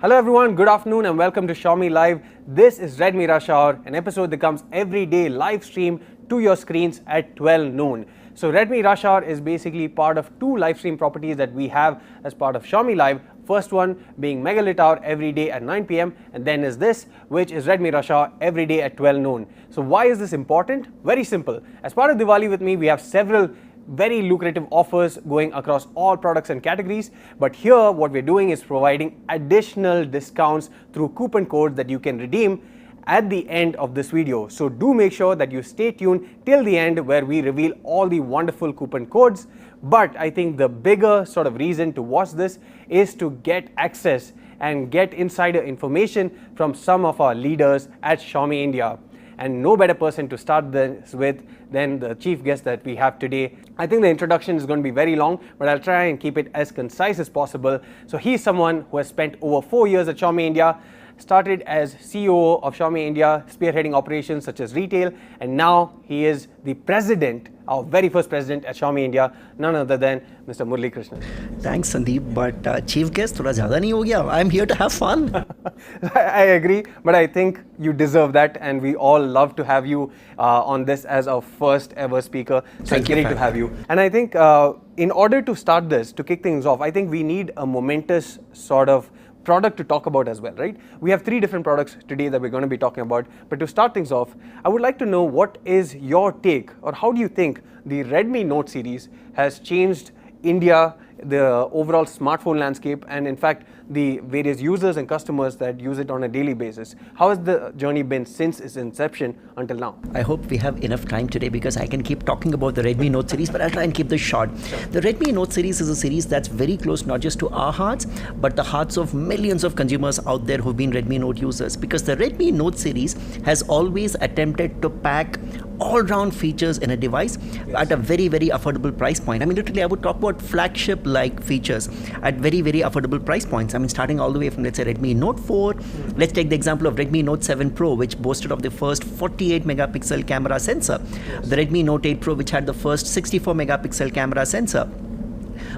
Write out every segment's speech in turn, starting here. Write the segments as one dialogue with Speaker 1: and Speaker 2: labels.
Speaker 1: Hello everyone, good afternoon and welcome to Xiaomi Live. This is Redmi Rush Hour, an episode that comes every day live stream to your screens at 12 noon. So Redmi Rush Hour is basically part of two live stream properties that we have as part of Xiaomi Live. First one being Mega Lit Hour every day at 9 p.m. and then is this, which is Redmi Rush Hour every day at 12 noon. So why is this important? Very simple. As part of Diwali with me, we have several very lucrative offers going across all products and categories, but here what we're doing is providing additional discounts through coupon codes that you can redeem at the end of this video. So do make sure that you stay tuned till the end where we reveal all the wonderful coupon codes. But I think the bigger sort of reason to watch this is to get access and get insider information from some of our leaders at Xiaomi India. And no better person to start this with than the chief guest that we have today. I think the introduction is going to be very long, but I'll try and keep it as concise as possible. So he's someone who has spent over 4 years at Xiaomi India, started as CEO of Xiaomi India, spearheading operations such as retail, and now he is the president, our very first president at Xiaomi India, none other than Mr. Muralikrishnan.
Speaker 2: Thanks, Sandeep, but chief guest, thoda zyada nahi ho gaya? I'm here to have fun.
Speaker 1: I agree, but I think you deserve that, and we all love to have you on this as our first ever speaker. So it's great to have you. And I think in order to start this, to kick things off, I think we need a momentous sort of product to talk about as well, right? We have 3 different products today that we're going to be talking about, but to start things off, I would like to know what is your take, or how do you think the Redmi Note series has changed India, the overall smartphone landscape, and in fact the various users and customers that use it on a daily basis. How has the journey been since its inception until now?
Speaker 2: I hope we have enough time today because I can keep talking about the Redmi Note series, but I'll try and keep this short. The Redmi Note series is a series that's very close not just to our hearts, but the hearts of millions of consumers out there who've been Redmi Note users, because the Redmi Note series has always attempted to pack all-round features in a device at a very, very affordable price point. I mean, literally, I would talk about flagship-like features at very, very affordable price points. I mean, starting all the way from, let's say, Redmi Note 4. Let's take the example of Redmi Note 7 Pro, which boasted of the first 48-megapixel camera sensor. The Redmi Note 8 Pro, which had the first 64-megapixel camera sensor.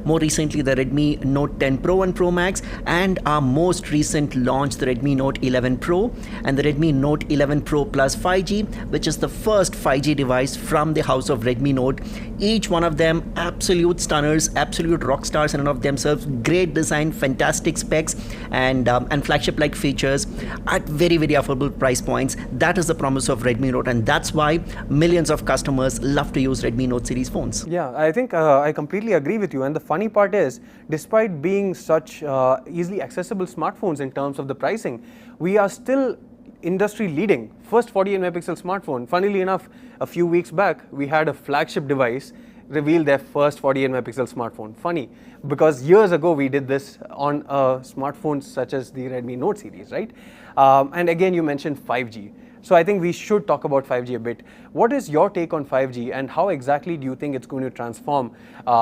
Speaker 2: More recently, the Redmi Note 10 Pro and Pro Max, and our most recent launch, the Redmi Note 11 Pro and the Redmi Note 11 Pro Plus 5G, which is the first 5G device from the house of Redmi Note. Each one of them absolute stunners, absolute rock stars in and of themselves. Great design, fantastic specs, and flagship-like features at very, very affordable price points. That is the promise of Redmi Note, and that's why millions of customers love to use Redmi Note series phones.
Speaker 1: Yeah, I think I completely agree with you. And the funny part is, despite being such easily accessible smartphones in terms of the pricing, we are still industry leading. First 48 megapixel smartphone. Funnily enough, a few weeks back, we had a flagship device reveal their first 48 megapixel smartphone. Funny, because years ago we did this on smartphones such as the Redmi Note series, right? And again, you mentioned 5G. So I think we should talk about 5G a bit. What is your take on 5G, and how exactly do you think it's going to transform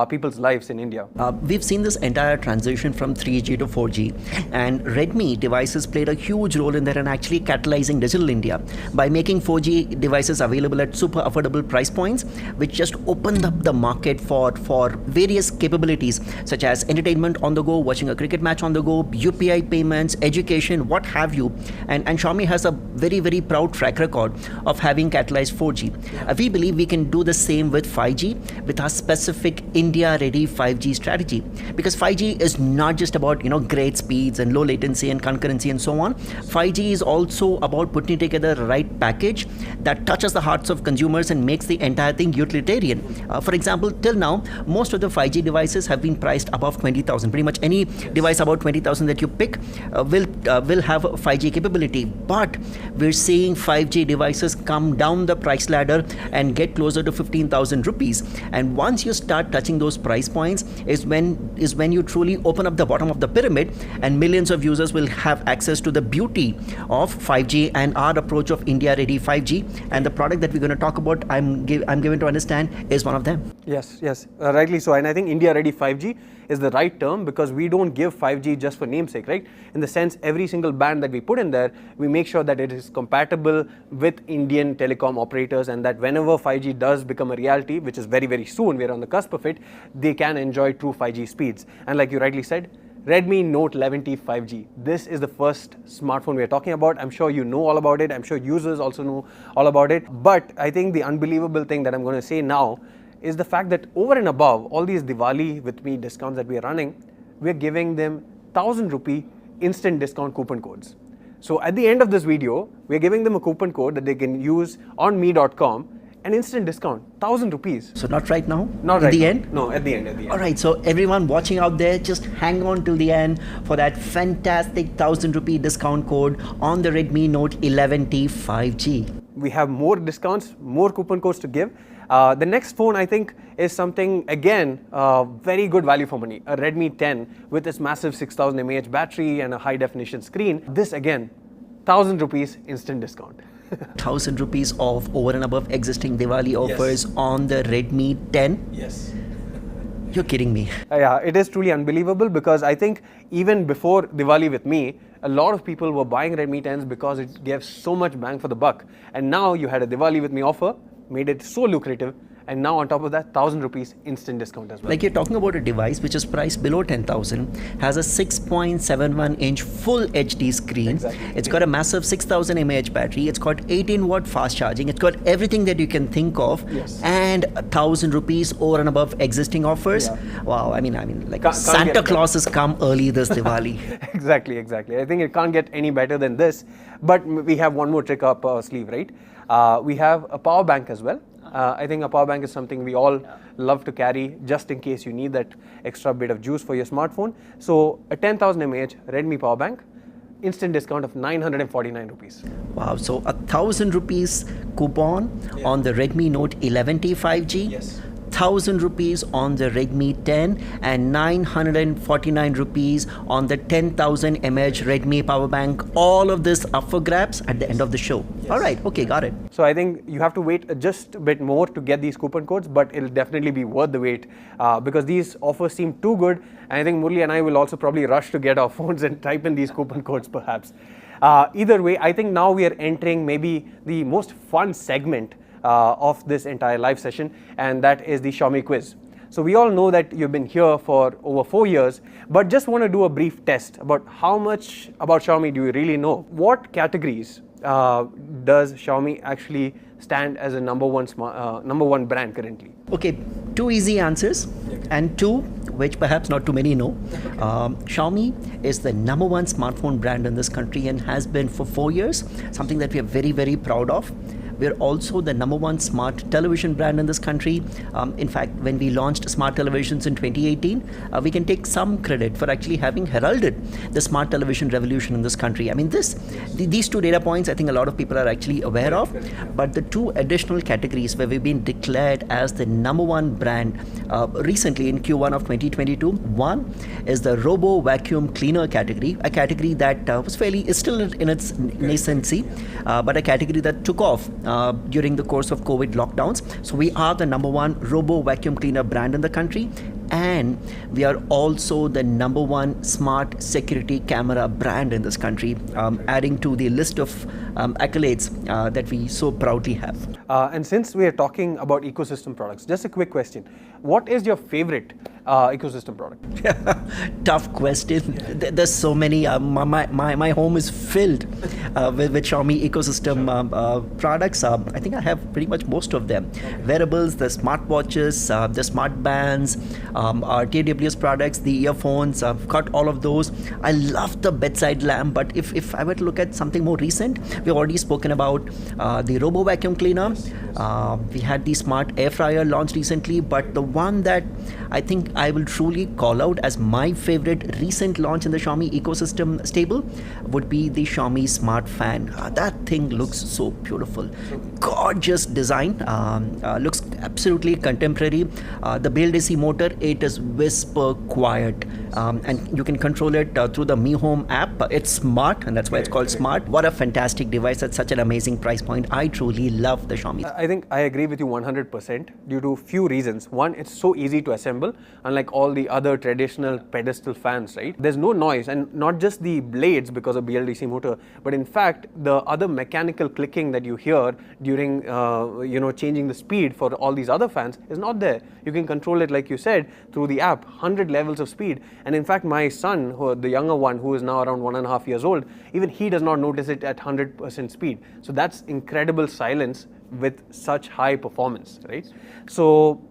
Speaker 1: people's lives in India?
Speaker 2: We've seen this entire transition from 3G to 4G, and Redmi devices played a huge role in that and actually catalyzing digital India by making 4G devices available at super affordable price points, which just opened up the market for various capabilities such as entertainment on the go, watching a cricket match on the go, UPI payments, education, what have you. And Xiaomi has a very, very proud track record of having catalyzed 4G. We believe we can do the same with 5G with our specific India-ready 5G strategy, because 5G is not just about great speeds and low latency and concurrency and so on. 5G is also about putting together the right package that touches the hearts of consumers and makes the entire thing utilitarian. For example, till now, most of the 5G devices have been priced above 20,000. Pretty much any device about 20,000 that you pick will have a 5G capability. But we're seeing 5G devices come down the price ladder and get closer to 15,000 rupees. And once you start touching those price points is when you truly open up the bottom of the pyramid, and millions of users will have access to the beauty of 5G and our approach of India-ready 5G. And the product that we're going to talk about, I'm given to understand, is one of them.
Speaker 1: Yes, rightly so. And I think India-ready 5G is the right term, because we don't give 5G just for namesake, right? In the sense, every single band that we put in there, we make sure that it is compatible with Indian telecom operators, and that whenever 5G does become a reality, which is very, very soon, we're on the cusp of it, they can enjoy true 5G speeds. And like you rightly said, Redmi Note 11T 5G. This is the first smartphone we are talking about. I'm sure you know all about it. I'm sure users also know all about it. But I think the unbelievable thing that I'm going to say now is the fact that over and above all these Diwali with me discounts that we are running, we're giving them 1000 rupee instant discount coupon codes. So at the end of this video, we're giving them a coupon code that they can use on me.com, an instant discount, 1000 rupees.
Speaker 2: So not right now?
Speaker 1: Not right
Speaker 2: at the
Speaker 1: now.
Speaker 2: end?
Speaker 1: No, at the end.
Speaker 2: All right, so everyone watching out there, just hang on till the end for that fantastic 1000 rupee discount code on the Redmi Note 11T 5G.
Speaker 1: We have more discounts, more coupon codes to give. The next phone, I think, is something, again, very good value for money. A Redmi 10 with its massive 6000 mAh battery and a high definition screen. This, again, 1000 rupees instant discount.
Speaker 2: 1000 rupees off over and above existing Diwali offers on the Redmi 10?
Speaker 1: Yes.
Speaker 2: You're kidding me.
Speaker 1: Yeah, it is truly unbelievable because I think even before Diwali with me, a lot of people were buying Redmi 10s because it gave so much bang for the buck. And now you had a Diwali with me offer, made it so lucrative, and now on top of that, 1000 rupees instant discount as well.
Speaker 2: Like you're talking about a device which is priced below 10,000, has a 6.71 inch full HD screen.
Speaker 1: Exactly.
Speaker 2: It's got a massive 6000 mAh battery. It's got 18 watt fast charging. It's got everything that you can think of.
Speaker 1: Yes.
Speaker 2: And 1000 rupees over and above existing offers.
Speaker 1: Yeah.
Speaker 2: Wow. I mean, like
Speaker 1: Can't
Speaker 2: Santa Claus has come early this Diwali.
Speaker 1: Exactly. I think it can't get any better than this. But we have one more trick up our sleeve, right? We have a power bank as well. I think a power bank is something we all love to carry just in case you need that extra bit of juice for your smartphone. So a 10,000 mAh Redmi power bank, instant discount of 949 rupees.
Speaker 2: Wow, so 1000 rupees coupon on the Redmi Note 11T 5G.
Speaker 1: Yes.
Speaker 2: 1000 rupees on the Redmi 10 and 949 rupees on the 10,000 mAh Redmi power bank. All of this up for grabs at the end of the show.
Speaker 1: Yes.
Speaker 2: All right, okay, got it.
Speaker 1: So I think you have to wait just a bit more to get these coupon codes, but it'll definitely be worth the wait because these offers seem too good. And I think Murali and I will also probably rush to get our phones and type in these coupon codes perhaps. Either way, I think now we are entering maybe the most fun segment of this entire live session, and that is the Xiaomi quiz. So we all know that you've been here for over 4 years, but just want to do a brief test about how much about Xiaomi do you really know? What categories does Xiaomi actually stand as a number one brand currently?
Speaker 2: Okay, two easy answers and two which perhaps not too many know. Xiaomi is the number one smartphone brand in this country and has been for 4 years, something that we are very, very proud of. We're also the number one smart television brand in this country. In fact, when we launched smart televisions in 2018, we can take some credit for actually having heralded the smart television revolution in this country. I mean, these two data points, I think a lot of people are actually aware of, but the two additional categories where we've been declared as the number one brand recently in Q1 of 2022, one is the Robo Vacuum Cleaner category, a category that is still in its nascency, but a category that took off during the course of COVID lockdowns. So we are the number one robo vacuum cleaner brand in the country, and we are also the number one smart security camera brand in this country, adding to the list of accolades that we so proudly have.
Speaker 1: And since we are talking about ecosystem products, just a quick question. What is your favorite ecosystem product?
Speaker 2: Tough question. There's so many. My home is filled with Xiaomi ecosystem products. I think I have pretty much most of them. Wearables, the smartwatches, the smart bands, our TWS products, the earphones. I've got all of those. I love the bedside lamp, but if I were to look at something more recent, we've already spoken about the Robo Vacuum Cleaner. We had the smart air fryer launched recently, but the one that I think I will truly call out as my favorite recent launch in the Xiaomi ecosystem stable would be the Xiaomi Smart Fan. That thing looks so beautiful. Gorgeous design. Looks absolutely contemporary. The build AC motor, it is whisper quiet. And you can control it through the Mi Home app. It's smart, and that's why it's called smart. What a fantastic device at such an amazing price point. I truly love the Xiaomi.
Speaker 1: I think I agree with you 100% due to few reasons. One, it's so easy to assemble, unlike all the other traditional pedestal fans, right? There's no noise, and not just the blades because of BLDC motor, but in fact the other mechanical clicking that you hear during changing the speed for all these other fans is not there. You can control it, like you said, through the app, 100 levels of speed. And in fact, my son, the younger one, who is now around 1.5 years old, even he does not notice it at 100% speed. So that's incredible silence with such high performance, right? So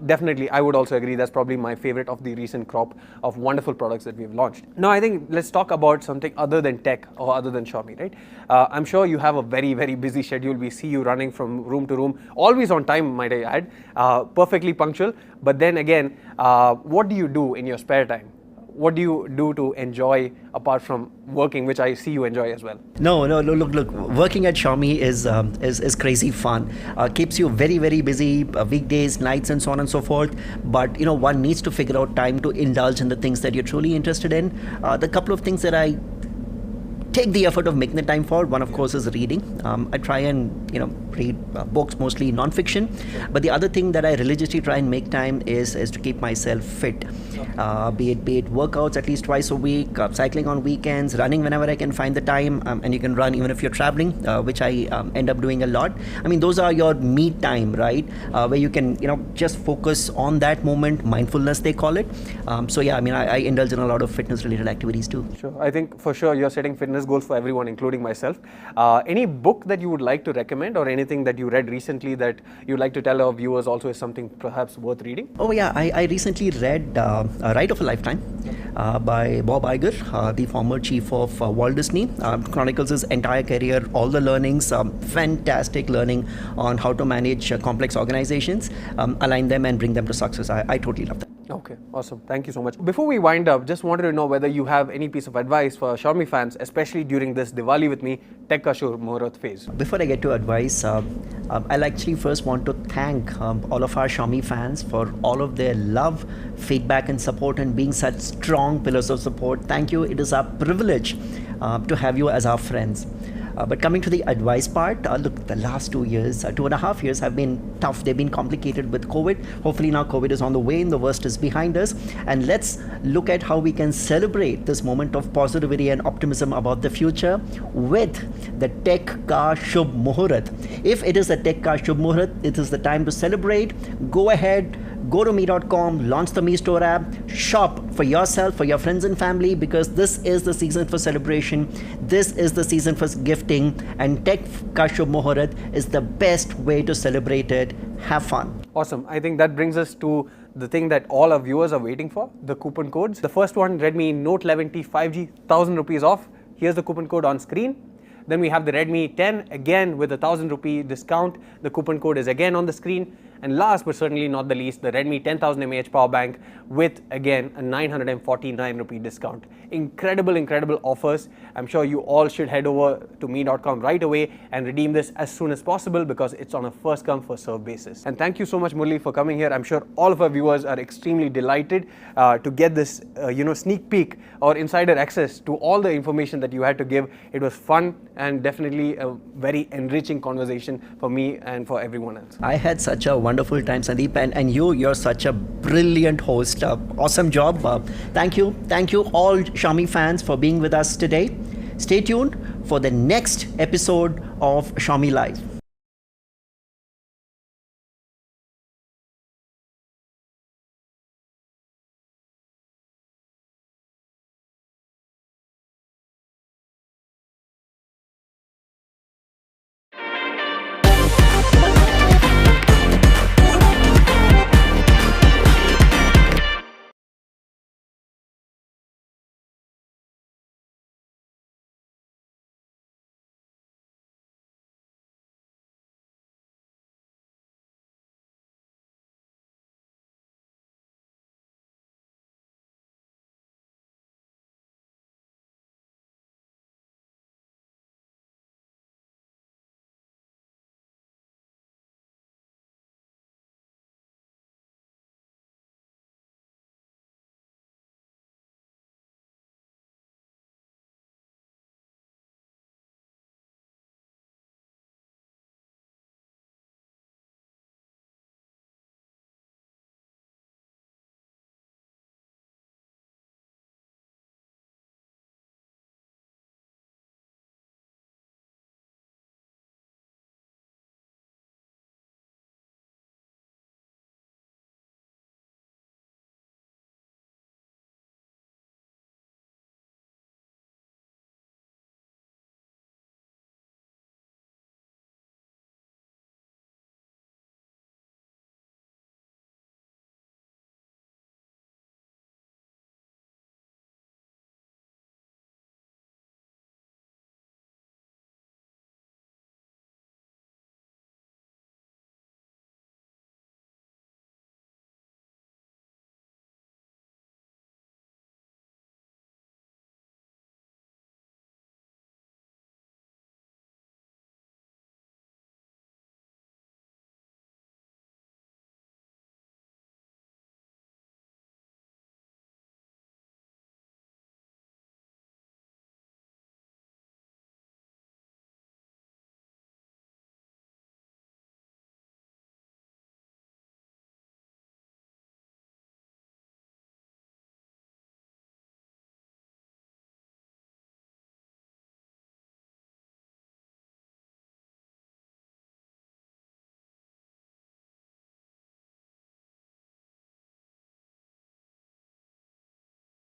Speaker 1: definitely, I would also agree that's probably my favorite of the recent crop of wonderful products that we've launched. Now, I think let's talk about something other than tech or other than Xiaomi, right? I'm sure you have a very, very busy schedule. We see you running from room to room, always on time, might I add, perfectly punctual. But then again, what do you do in your spare time? What do you do to enjoy apart from working, which I see you enjoy as well?
Speaker 2: No, look. Working at Xiaomi is crazy fun. Keeps you very, very busy, weekdays, nights, and so on and so forth. But one needs to figure out time to indulge in the things that you're truly interested in. The couple of things that I take the effort of making the time for, one of course is reading. I try and read books, mostly non-fiction. But the other thing that I religiously try and make time is to keep myself fit. Be it workouts at least twice a week, cycling on weekends, running whenever I can find the time, and you can run even if you're traveling, which I end up doing a lot. I mean, those are your me time, right? Where you can just focus on that moment, mindfulness they call it. So yeah, I mean, I indulge in a lot of fitness related activities too.
Speaker 1: Sure, I think for sure you're setting fitness goals for everyone, including myself. Any book that you would like to recommend, or anything that you read recently that you'd like to tell our viewers also is something perhaps worth reading?
Speaker 2: Oh yeah, I recently read Ride of a Lifetime by Bob Iger, the former chief of Walt Disney. Chronicles his entire career, all the learnings, fantastic learning on how to manage complex organizations, align them and bring them to success. I totally love that.
Speaker 1: Okay, awesome. Thank you so much. Before we wind up, just wanted to know whether you have any piece of advice for Xiaomi fans, especially during this Diwali with me Tech Ka Shubh Muhurat phase.
Speaker 2: Before I get to advice, I'll actually first want to thank all of our Xiaomi fans for all of their love, feedback and support, and being such strong pillars of support. Thank you. It is our privilege to have you as our friends. But coming to the advice part, look, the last 2 years, 2.5 years have been tough. They've been complicated with COVID. Hopefully now COVID is on the way and the worst is behind us. And let's look at how we can celebrate this moment of positivity and optimism about the future with the Tech Ka Shubh Muhurat. If it is the Tech Ka Shubh Muhurat, it is the time to celebrate. Go ahead. Go to me.com, launch the Me Store app, shop for yourself, for your friends and family, because this is the season for celebration. This is the season for gifting, and Tech Ka Shubh Muhurat is the best way to celebrate it. Have fun.
Speaker 1: Awesome. I think that brings us to the thing that all our viewers are waiting for, the coupon codes. The first one, Redmi Note 11T 5G, 1,000 rupees off. Here's the coupon code on screen. Then we have the Redmi 10, again with a 1,000 rupee discount. The coupon code is again on the screen. And last but certainly not the least, the Redmi 10,000 mAh power bank with again a 949 rupee discount. Incredible offers. I'm sure you all should head over to me.com right away and redeem this as soon as possible, because it's on a first come first serve basis. And thank you so much, Murali, for coming here. I'm sure all of our viewers are extremely delighted to get this sneak peek or insider access to all the information that you had to give. It was fun and definitely a very enriching conversation for me and for everyone else.
Speaker 2: I had such a wonderful time, Sandeep, and you're such a brilliant host. Awesome job. Thank you all Xiaomi fans for being with us today. Stay tuned for the next episode of Xiaomi Live.